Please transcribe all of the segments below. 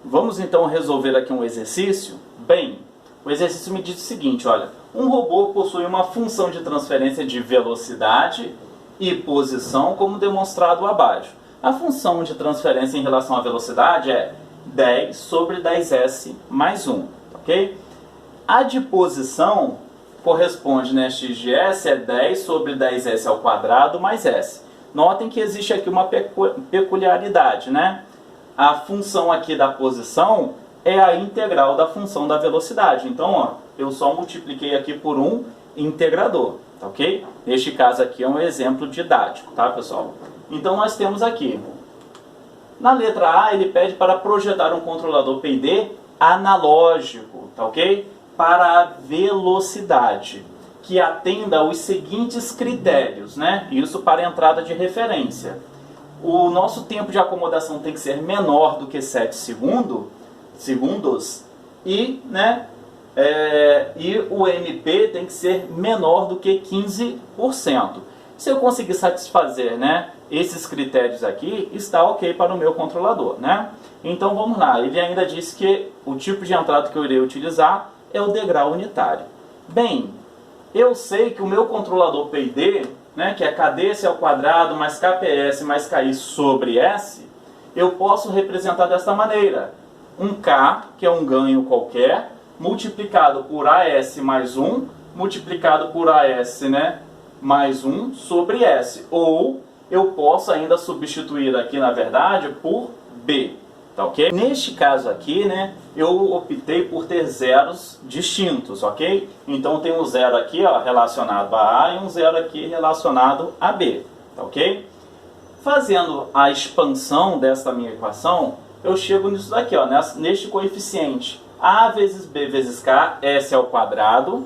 Vamos então resolver aqui um exercício? Bem, o exercício me diz o seguinte, olha, um robô possui uma função de transferência de velocidade e posição como demonstrado abaixo. A função de transferência em relação à velocidade é 10 sobre 10s mais 1, ok? A de posição corresponde, né, x de s é 10 sobre 10s ao quadrado mais s. Notem que existe aqui uma peculiaridade, né? A função aqui da posição é a integral da função da velocidade. Então, ó, eu só multipliquei aqui por um integrador, tá ok? Neste caso aqui é um exemplo didático, tá, pessoal? Então, nós temos aqui, na letra A, ele pede para projetar um controlador PID analógico, tá ok? Para a velocidade, que atenda aos seguintes critérios, né? Isso para a entrada de referência. O nosso tempo de acomodação tem que ser menor do que 7 segundos e, né, e o MP tem que ser menor do que 15%. Se eu conseguir satisfazer, né, esses critérios aqui, está ok para o meu controlador, né? Então vamos lá, ele ainda disse que o tipo de entrada que eu irei utilizar é o degrau unitário. Bem, eu sei que o meu controlador PID, né, que é KdS ao quadrado mais KPS mais KI sobre S, eu posso representar desta maneira. Um K, que é um ganho qualquer, multiplicado por AS mais 1, multiplicado por AS, né, mais 1 sobre S. Ou eu posso ainda substituir aqui, na verdade, por B. Tá ok? Neste caso aqui, né, eu optei por ter zeros distintos, ok? Então tem um zero aqui, ó, relacionado a A e um zero aqui relacionado a B, tá ok? Fazendo a expansão desta minha equação, eu chego nisso daqui, ó, neste coeficiente. A vezes B vezes K, S ao quadrado,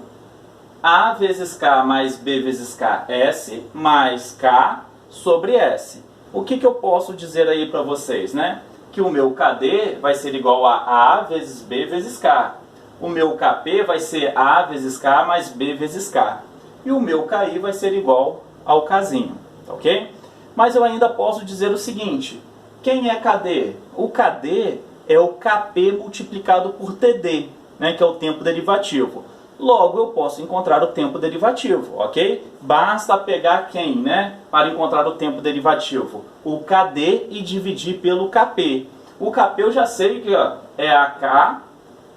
A vezes K mais B vezes K, S, mais K sobre S. O que eu posso dizer aí para vocês, né? Que o meu KD vai ser igual a A vezes B vezes K. O meu KP vai ser A vezes K mais B vezes K. E o meu KI vai ser igual ao Kzinho, tá ok? Mas eu ainda posso dizer o seguinte, quem é KD? O KD é o KP multiplicado por TD, né, que é o tempo derivativo. Logo, eu posso encontrar o tempo derivativo, ok? Basta pegar quem, né? Para encontrar o tempo derivativo? O KD e dividir pelo KP. O KP eu já sei que, ó, é AK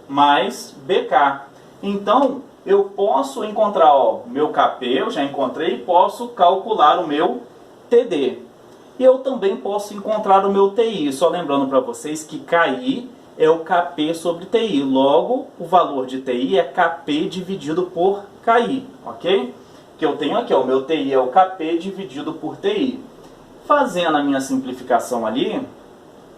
mais BK. Então, eu posso encontrar, ó, meu KP, eu já encontrei, e posso calcular o meu TD. E eu também posso encontrar o meu TI. Só lembrando para vocês que KI é o KP sobre TI. Logo, o valor de TI é KP dividido por KI, ok? Que eu tenho aqui, ó, o meu TI é o KP dividido por TI. Fazendo a minha simplificação ali,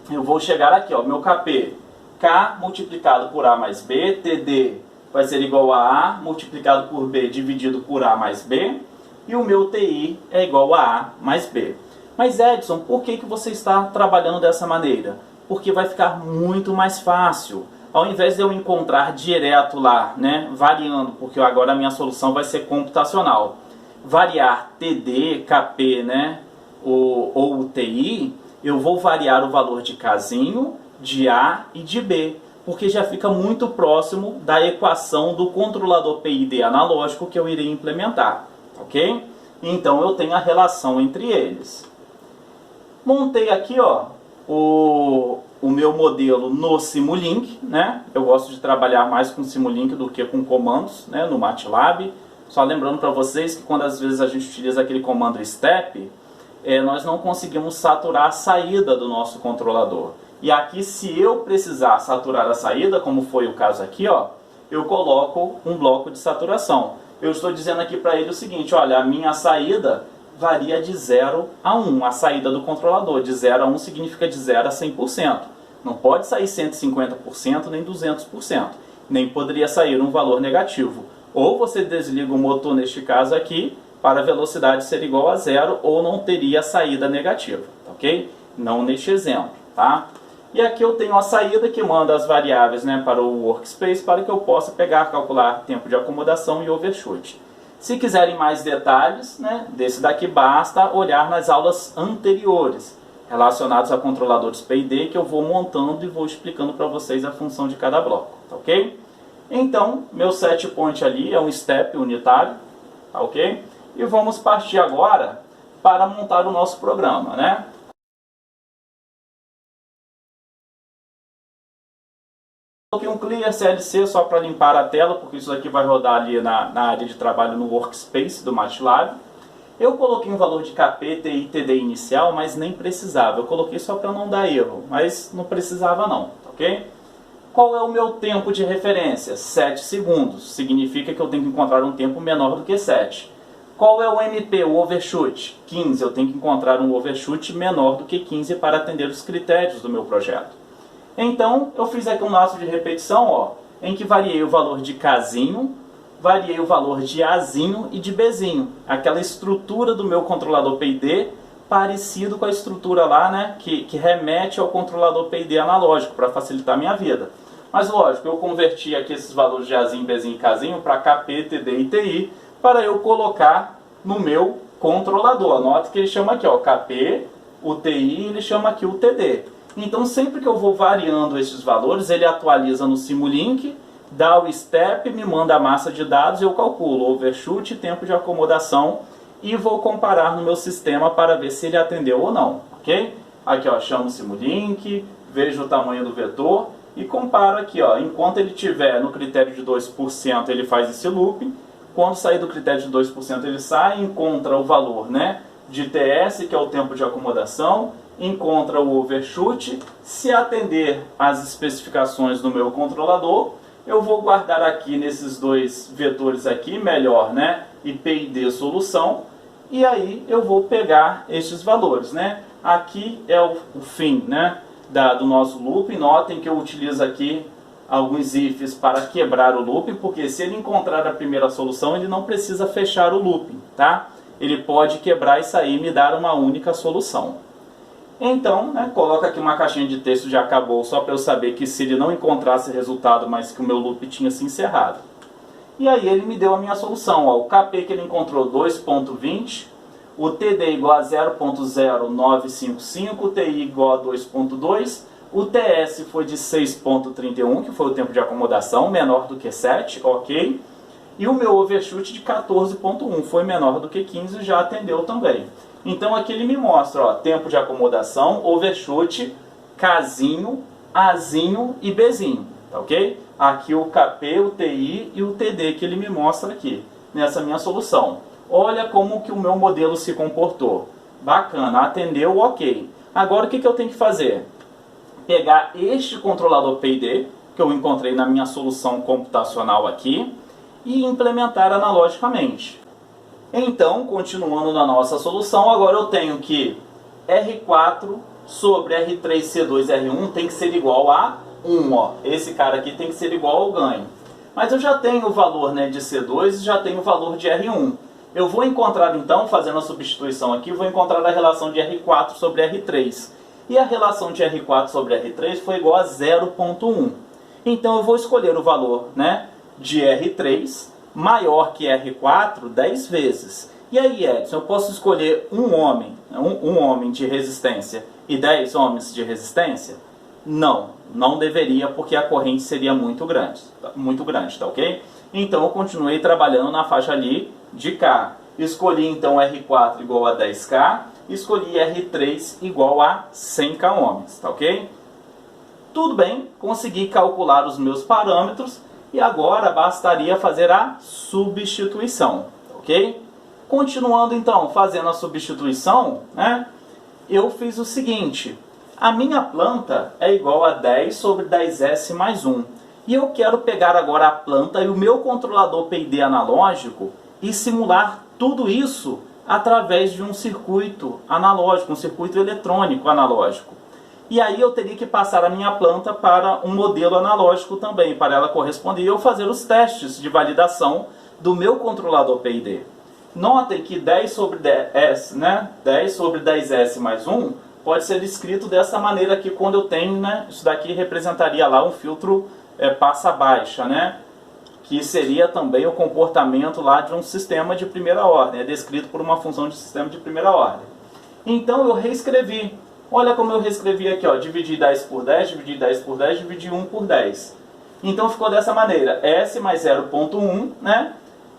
eu vou chegar aqui, ó, meu KP, K multiplicado por A mais B, TD vai ser igual a A multiplicado por B dividido por A mais B, e o meu TI é igual a A mais B. Mas Edson, por que você está trabalhando dessa maneira? Porque vai ficar muito mais fácil. Ao invés de eu encontrar direto lá, né, variando, porque agora a minha solução vai ser computacional, variar TD, KP, né, ou o TI, eu vou variar o valor de Kzinho, de A e de B, porque já fica muito próximo da equação do controlador PID analógico que eu irei implementar, ok? Então eu tenho a relação entre eles. Montei aqui, ó, o meu modelo no Simulink, né? Eu gosto de trabalhar mais com Simulink do que com comandos, né, no MATLAB. Só lembrando para vocês que quando às vezes a gente utiliza aquele comando step, nós não conseguimos saturar a saída do nosso controlador. E aqui, se eu precisar saturar a saída, como foi o caso aqui, ó, eu coloco um bloco de saturação. Eu estou dizendo aqui para ele o seguinte, olha, a minha saída varia de 0 a 1, a saída do controlador. De 0 a 1 significa de 0 a 100%. Não pode sair 150% nem 200%. Nem poderia sair um valor negativo. Ou você desliga o motor, neste caso aqui, para a velocidade ser igual a 0, ou não teria saída negativa, ok? Não neste exemplo, tá? E aqui eu tenho a saída que manda as variáveis, né, para o workspace, para que eu possa pegar, calcular tempo de acomodação e overshoot. Se quiserem mais detalhes, né, desse daqui, basta olhar nas aulas anteriores. relacionados a controladores P e D, que eu vou montando e vou explicando para vocês a função de cada bloco, tá ok? Então, meu set point ali é um step unitário, tá ok? E vamos partir agora para montar o nosso programa, né? Coloquei um Clear CLC só para limpar a tela, porque isso aqui vai rodar ali na área de trabalho no Workspace do MATLAB. Eu coloquei um valor de KP, TI, TD inicial, mas nem precisava. Eu coloquei só para não dar erro, mas não precisava não, ok? Qual é o meu tempo de referência? 7 segundos. Significa que eu tenho que encontrar um tempo menor do que 7. Qual é o MP, o overshoot? 15. Eu tenho que encontrar um overshoot menor do que 15 para atender os critérios do meu projeto. Então, eu fiz aqui um laço de repetição, ó, em que variei o valor de Kzinho, variei o valor de Azinho e de Bzinho. Aquela estrutura do meu controlador P&D, parecido com a estrutura lá, né, que remete ao controlador P&D analógico, para facilitar a minha vida. Mas lógico, eu converti aqui esses valores de Azinho, Bzinho e Kzinho para KP, TD e TI, para eu colocar no meu controlador. Note que ele chama aqui, ó, KP, o TI, ele chama aqui o TD. Então, sempre que eu vou variando esses valores, ele atualiza no Simulink, dá o step, me manda a massa de dados, eu calculo overshoot e tempo de acomodação e vou comparar no meu sistema para ver se ele atendeu ou não, ok? Aqui, ó, chamo o Simulink, vejo o tamanho do vetor e comparo aqui, ó, enquanto ele estiver no critério de 2%, ele faz esse looping, quando sair do critério de 2%, ele sai e encontra o valor, né, de TS, que é o tempo de acomodação, encontra o overshoot. Se atender às especificações do meu controlador, eu vou guardar aqui nesses dois vetores aqui, melhor, né, e P e D solução, e aí eu vou pegar estes valores, né. Aqui é o fim, né, do nosso loop. Notem que eu utilizo aqui alguns ifs para quebrar o loop, porque se ele encontrar a primeira solução, ele não precisa fechar o looping, tá? Ele pode quebrar e sair e me dar uma única solução. Então, né, coloca aqui uma caixinha de texto de acabou, só para eu saber que se ele não encontrasse resultado, mas que o meu loop tinha se encerrado. E aí ele me deu a minha solução, ó, o KP que ele encontrou 2.20, o TD igual a 0.0955, o TI igual a 2.2, o TS foi de 6.31, que foi o tempo de acomodação, menor do que 7, ok? E o meu overshoot de 14.1, foi menor do que 15, já atendeu também. Então aqui ele me mostra, ó, tempo de acomodação, overshoot, Kzinho, Azinho e Bzinho, tá ok? Aqui o KP, o TI e o TD que ele me mostra aqui, nessa minha solução. Olha como que o meu modelo se comportou. Bacana, atendeu, ok. Agora o que eu tenho que fazer? Pegar este controlador P&D, que eu encontrei na minha solução computacional aqui, e implementar analogicamente. Então, continuando na nossa solução, agora eu tenho que R4 sobre R3C2R1 tem que ser igual a 1. Ó. Esse cara aqui tem que ser igual ao ganho. Mas eu já tenho o valor, né, de C2 e já tenho o valor de R1. Eu vou encontrar, então, fazendo a substituição aqui, vou encontrar a relação de R4 sobre R3. E a relação de R4 sobre R3 foi igual a 0.1. Então eu vou escolher o valor, né, de R3 maior que R4 10 vezes. E aí, Edson, eu posso escolher um homem de resistência e 10 homens de resistência? Não, não deveria, porque a corrente seria muito grande, tá ok? Então eu continuei trabalhando na faixa ali de K. Escolhi então R4 igual a 10K, escolhi R3 igual a 100K ohms, tá ok? Tudo bem, consegui calcular os meus parâmetros e agora bastaria fazer a substituição, ok? Continuando então, fazendo a substituição, né, eu fiz o seguinte: a minha planta é igual a 10 sobre 10S mais 1. E eu quero pegar agora a planta e o meu controlador P&D analógico e simular tudo isso através de um circuito analógico, um circuito eletrônico analógico. E aí eu teria que passar a minha planta para um modelo analógico também, para ela corresponder e eu fazer os testes de validação do meu controlador P&D. Notem que 10 sobre 10S, né? 10 sobre 10S mais 1 pode ser escrito dessa maneira aqui quando eu tenho, né? Isso daqui representaria lá um filtro passa baixa, né? Que seria também o comportamento lá de um sistema de primeira ordem, é descrito por uma função de sistema de primeira ordem. Então eu reescrevi, olha como eu reescrevi aqui, ó, dividi 10 por 10, dividi 10 por 10, dividi 1 por 10. Então ficou dessa maneira, S mais 0,1, né?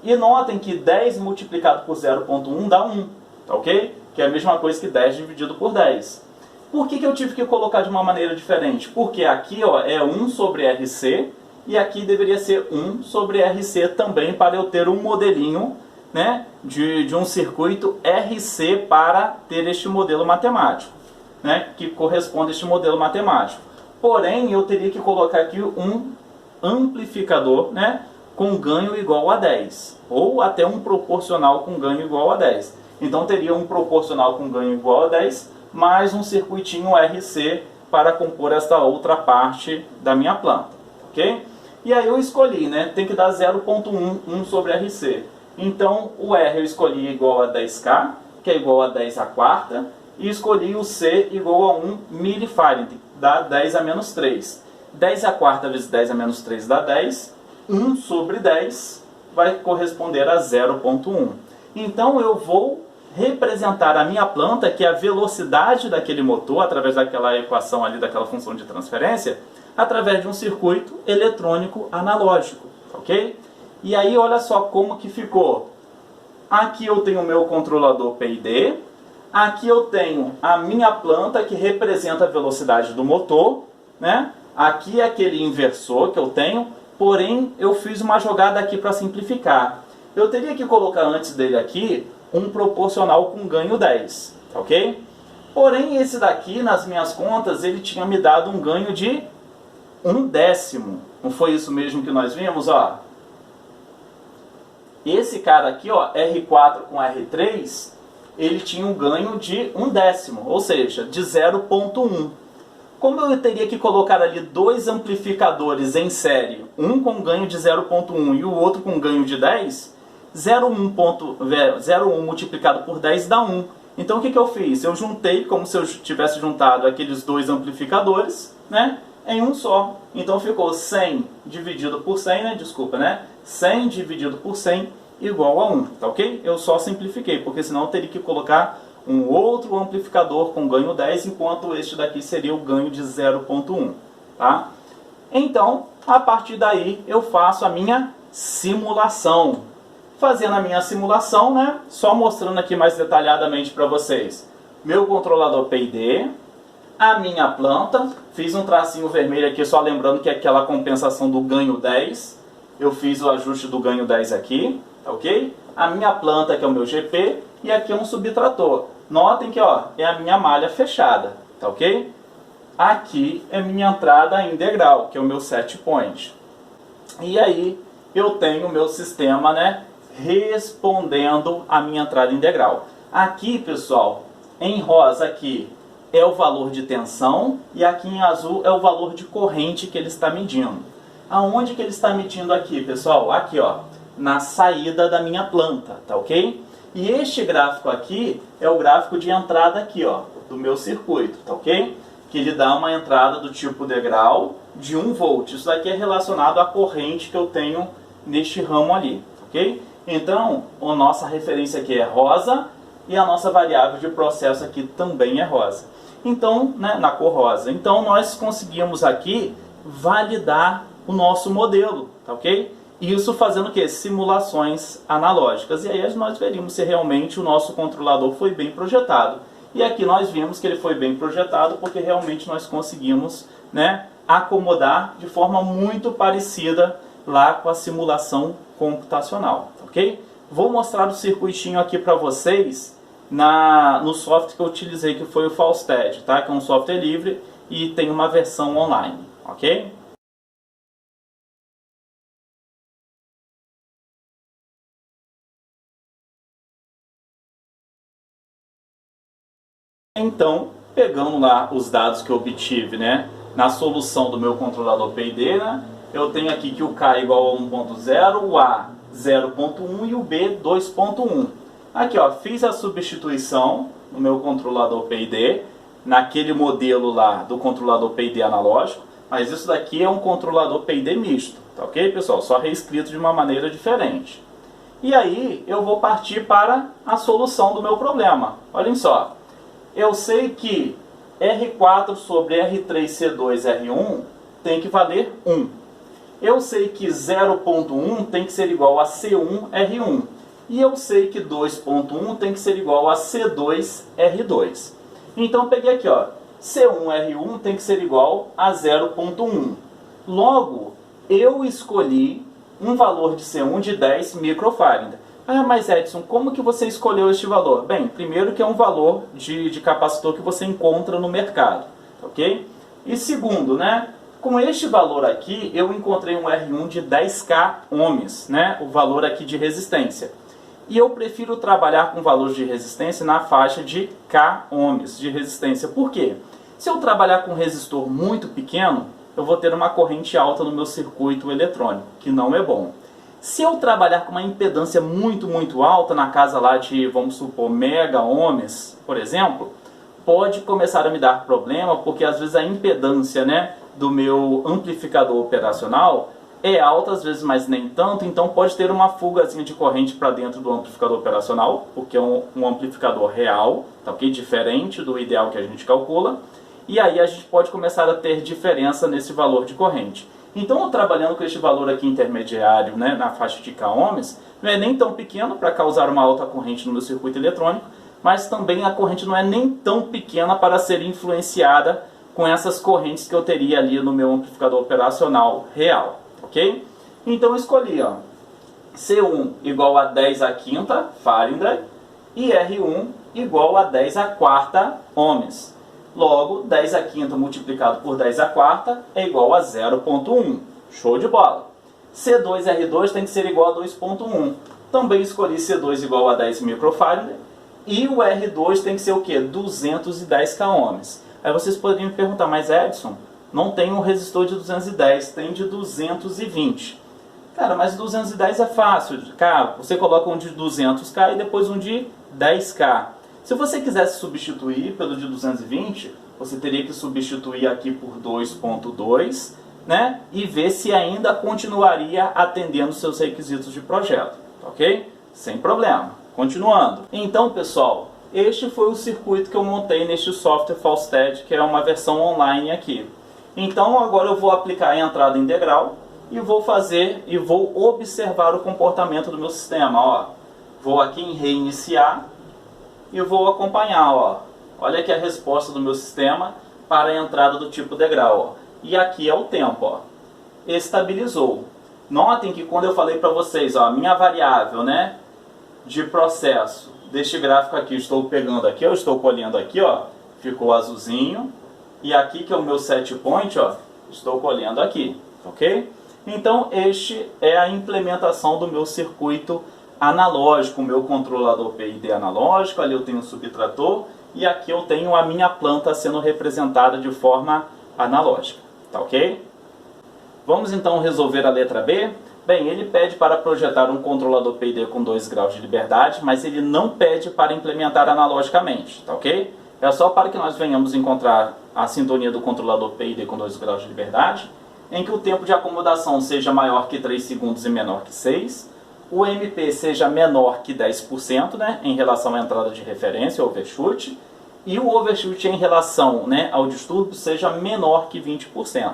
E notem que 10 multiplicado por 0,1 dá 1, tá ok? Que é a mesma coisa que 10 dividido por 10. Por que eu tive que colocar de uma maneira diferente? Porque aqui, ó, é 1 sobre RC, e aqui deveria ser 1 sobre RC também, para eu ter um modelinho, né, de um circuito RC para ter este modelo matemático, né, que corresponde a este modelo matemático. Porém, eu teria que colocar aqui um amplificador, né, com ganho igual a 10, ou até um proporcional com ganho igual a 10. Então teria um proporcional com ganho igual a 10, mais um circuitinho RC para compor esta outra parte da minha planta, ok? E aí eu escolhi, né, tem que dar 0,1, 1 sobre RC. Então o R eu escolhi igual a 10K, que é igual a 10 à quarta, e escolhi o C igual a 1 millifarad, dá 10 a menos 3. 10 à quarta vezes 10 a menos 3 dá 10, 1 sobre 10 vai corresponder a 0,1. Então eu vou representar a minha planta, que é a velocidade daquele motor, através daquela equação ali, daquela função de transferência, através de um circuito eletrônico analógico, ok? E aí olha só como que ficou. Aqui eu tenho o meu controlador PID, aqui eu tenho a minha planta que representa a velocidade do motor, né? Aqui é aquele inversor que eu tenho, porém eu fiz uma jogada aqui para simplificar. Eu teria que colocar antes dele aqui um proporcional com ganho 10, ok? Porém esse daqui, nas minhas contas, ele tinha me dado um ganho de 1/10. Não foi isso mesmo que nós vimos, ó? Esse cara aqui, ó, R4 com R3, ele tinha um ganho de 1/10, ou seja, de 0,1. Como eu teria que colocar ali dois amplificadores em série, um com ganho de 0,1 e o outro com ganho de 10, 0,1 multiplicado por 10 dá 1. Então o que eu fiz? Eu juntei como se eu tivesse juntado aqueles dois amplificadores, né, em um só. Então ficou 100 dividido por 100, né, desculpa, né? 100 dividido por 100 igual a 1, tá ok? Eu só simplifiquei, porque senão eu teria que colocar um outro amplificador com ganho 10, enquanto este daqui seria o ganho de 0,1, tá? Então, a partir daí, eu faço a minha simulação. Fazendo a minha simulação, né, só mostrando aqui mais detalhadamente para vocês. Meu controlador PID, a minha planta, fiz um tracinho vermelho aqui, só lembrando que é aquela compensação do ganho 10. Eu fiz o ajuste do ganho 10 aqui, tá ok? A minha planta, que é o meu GP, e aqui é um subtrator. Notem que, ó, é a minha malha fechada, tá ok? Aqui é minha entrada em degrau, que é o meu set point. E aí eu tenho o meu sistema, né, respondendo a minha entrada em degrau. Aqui, pessoal, em rosa aqui é o valor de tensão e aqui em azul é o valor de corrente que ele está medindo. Aonde que ele está medindo aqui, pessoal? Aqui, ó, na saída da minha planta, tá ok? E este gráfico aqui é o gráfico de entrada aqui, ó, do meu circuito, tá ok? Que ele dá uma entrada do tipo degrau de 1 volt. Isso daqui é relacionado à corrente que eu tenho neste ramo ali, ok? Então, a nossa referência aqui é rosa e a nossa variável de processo aqui também é rosa. Então, né, na cor rosa. Então, nós conseguimos aqui validar o nosso modelo, tá ok? Isso fazendo o quê? Simulações analógicas. E aí nós veríamos se realmente o nosso controlador foi bem projetado. E aqui nós vimos que ele foi bem projetado porque realmente nós conseguimos, né, acomodar de forma muito parecida lá com a simulação computacional, ok? Vou mostrar o circuitinho aqui para vocês no software que eu utilizei, que foi o Falstad, tá? Que é um software livre e tem uma versão online, ok? Então, pegando lá os dados que eu obtive, né, na solução do meu controlador PID, né, eu tenho aqui que o K é igual a 1.0, o A 0.1 e o B 2.1. Aqui, ó, fiz a substituição no meu controlador PID, naquele modelo lá do controlador PID analógico, mas isso daqui é um controlador PID misto, tá ok, pessoal? Só reescrito de uma maneira diferente. E aí eu vou partir para a solução do meu problema. Olhem só. Eu sei que R4 sobre R3C2R1 tem que valer 1. Eu sei que 0.1 tem que ser igual a C1R1. E eu sei que 2.1 tem que ser igual a C2R2. Então, peguei aqui, ó, C1R1 tem que ser igual a 0.1. Logo, eu escolhi um valor de C1 de 10 microfarad. Ah, mas Edson, como que você escolheu este valor? Bem, primeiro que é um valor de capacitor que você encontra no mercado, ok? E segundo, né, com este valor aqui, eu encontrei um R1 de 10K ohms, né, o valor aqui de resistência. E eu prefiro trabalhar com valores de resistência na faixa de K ohms de resistência. Por quê? Se eu trabalhar com um resistor muito pequeno, eu vou ter uma corrente alta no meu circuito eletrônico, que não é bom. Se eu trabalhar com uma impedância muito alta, na casa lá de, vamos supor, mega ohms, por exemplo, pode começar a me dar problema, porque às vezes a impedância, né, do meu amplificador operacional é alta, às vezes, mas nem tanto, então pode ter uma fugazinha de corrente para dentro do amplificador operacional, porque é um amplificador real, tá, ok? Diferente do ideal que a gente calcula, e aí a gente pode começar a ter diferença nesse valor de corrente. Então, eu trabalhando com este valor aqui intermediário, né, na faixa de K ohms, não é nem tão pequeno para causar uma alta corrente no meu circuito eletrônico, mas também a corrente não é nem tão pequena para ser influenciada com essas correntes que eu teria ali no meu amplificador operacional real. Ok? Então eu escolhi, ó, C1 igual a 10 a quinta Fahrenheit e R1 igual a 10 a quarta ohms. Logo, 10 a quinta multiplicado por 10 a quarta é igual a 0.1. Show de bola! C2R2 tem que ser igual a 2.1. Também escolhi C2 igual a 10 microfarad e o R2 tem que ser o quê? 210K ohms. Aí vocês poderiam me perguntar, mas Edson, não tem um resistor de 210, tem de 220. Cara, mas 210 é fácil. Cara, você coloca um de 200K e depois um de 10K. Se você quisesse substituir pelo de 220, você teria que substituir aqui por 2.2, né? E ver se ainda continuaria atendendo seus requisitos de projeto, ok? Sem problema. Continuando. Então, pessoal, este foi o circuito que eu montei neste software Falstad, que é uma versão online aqui. Então agora eu vou aplicar a entrada integral e vou observar o comportamento do meu sistema. Ó, vou aqui em reiniciar e vou acompanhar. Ó. Olha aqui a resposta do meu sistema para a entrada do tipo degrau. Ó. E aqui é o tempo. Ó. Estabilizou. Notem que quando eu falei para vocês, ó, a minha variável, né, de processo deste gráfico aqui, estou pegando aqui, eu estou colhendo aqui, ó, ficou azulzinho. E aqui que é o meu set point, ó, estou colhendo aqui, ok? Então este é a implementação do meu circuito analógico, o meu controlador PID analógico, ali eu tenho um subtrator e aqui eu tenho a minha planta sendo representada de forma analógica, tá ok? Vamos então resolver a letra B? Bem, ele pede para projetar um controlador PID com 2 graus de liberdade, mas ele não pede para implementar analogicamente, tá ok? É só para que nós venhamos encontrar a sintonia do controlador PID com 2 graus de liberdade, em que o tempo de acomodação seja maior que 3 segundos e menor que 6, o MP seja menor que 10%, né, em relação à entrada de referência, overshoot, e o overshoot em relação, né, ao distúrbio seja menor que 20%.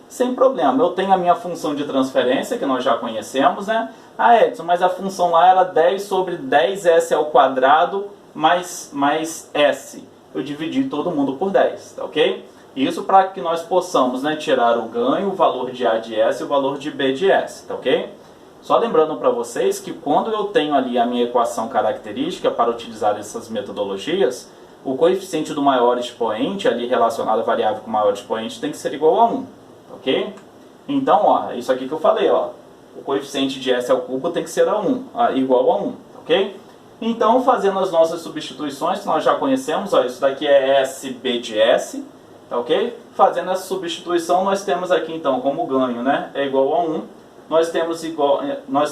Sem problema, eu tenho a minha função de transferência, que nós já conhecemos, né? Ah, Edson, mas a função lá era 10 sobre 10S ao quadrado mais S. Eu dividi todo mundo por 10, tá ok? Isso para que nós possamos, né, tirar o ganho, o valor de A de S e o valor de B de S, tá ok? Só lembrando para vocês que quando eu tenho ali a minha equação característica para utilizar essas metodologias, o coeficiente do maior expoente, ali relacionado à variável com maior expoente, tem que ser igual a 1, tá ok? Então, ó, isso aqui que eu falei, ó, o coeficiente de S ao cubo tem que ser igual a 1, tá ok? Então, fazendo as nossas substituições, que nós já conhecemos, ó, isso daqui é SB de S, tá ok? Fazendo essa substituição, nós temos aqui, então, como ganho, né, é igual a 1. Nós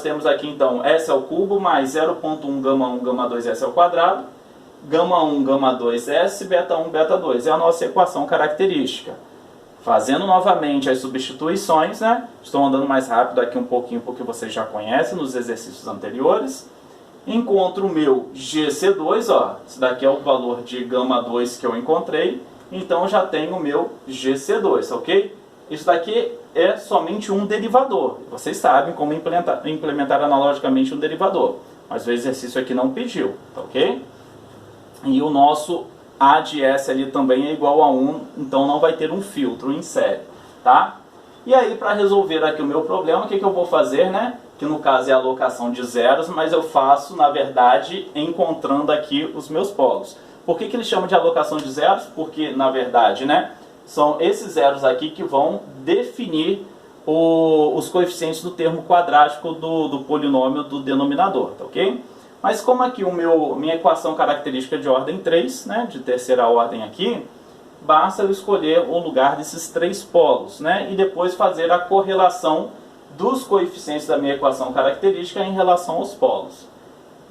temos aqui, então, S ao cubo mais 0.1 gama 1, gama 2, S ao quadrado, gama 1, gama 2, S, beta 1, beta 2. É a nossa equação característica. Fazendo novamente as substituições, né, estou andando mais rápido aqui um pouquinho, porque vocês já conhecem nos exercícios anteriores. Encontro o meu GC2, ó, esse daqui é o valor de gama 2 que eu encontrei, então já tenho o meu GC2, ok? Isso daqui é somente um derivador. Vocês sabem como implementar analogicamente um derivador, mas o exercício aqui não pediu, tá ok? E o nosso A de S ali também é igual a 1, então não vai ter um filtro em série, tá? E aí, para resolver aqui o meu problema, o que eu vou fazer, né? Que no caso é a alocação de zeros, mas eu faço, na verdade, encontrando aqui os meus polos. Por que ele chama de alocação de zeros? Porque, na verdade, né, são esses zeros aqui que vão definir os coeficientes do termo quadrático do polinômio do denominador, tá ok? Mas como aqui minha equação característica é de ordem 3, né, de terceira ordem aqui, basta eu escolher o lugar desses três polos, né, e depois fazer a correlação dos coeficientes da minha equação característica em relação aos polos.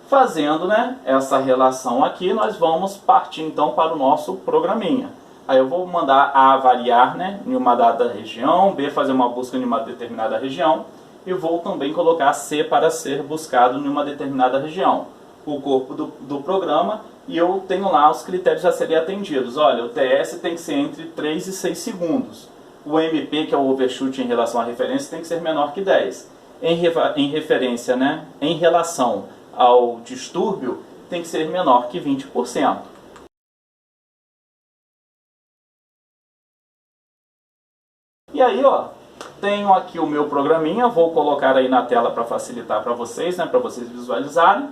Fazendo, né, essa relação aqui, nós vamos partir então para o nosso programinha. Aí eu vou mandar A variar, né, em uma dada região, B fazer uma busca em uma determinada região, e vou também colocar C para ser buscado em uma determinada região. O corpo do programa, e eu tenho lá os critérios a serem atendidos. Olha, o TS tem que ser entre 3 e 6 segundos. O MP, que é o overshoot em relação à referência, tem que ser menor que 10. Em referência, né, em relação ao distúrbio, tem que ser menor que 20%. E aí, ó, tenho aqui o meu programinha, vou colocar aí na tela para facilitar para vocês, né, para vocês visualizarem.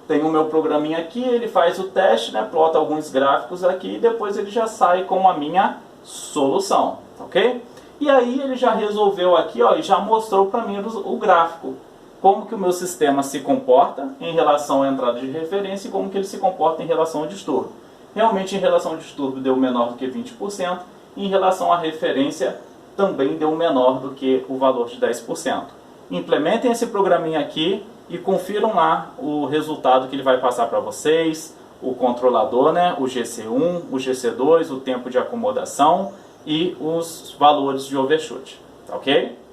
Tenho o meu programinha aqui, ele faz o teste, né, plota alguns gráficos aqui e depois ele já sai com a minha solução, ok? E aí ele já resolveu aqui, ó, e já mostrou para mim o gráfico. Como que o meu sistema se comporta em relação à entrada de referência e como que ele se comporta em relação ao distúrbio. Realmente em relação ao distúrbio deu menor do que 20%, e em relação à referência também deu menor do que o valor de 10%. Implementem esse programinha aqui e confiram lá o resultado que ele vai passar para vocês, o controlador, né, o GC1, o GC2, o tempo de acomodação e os valores de overshoot, tá ok?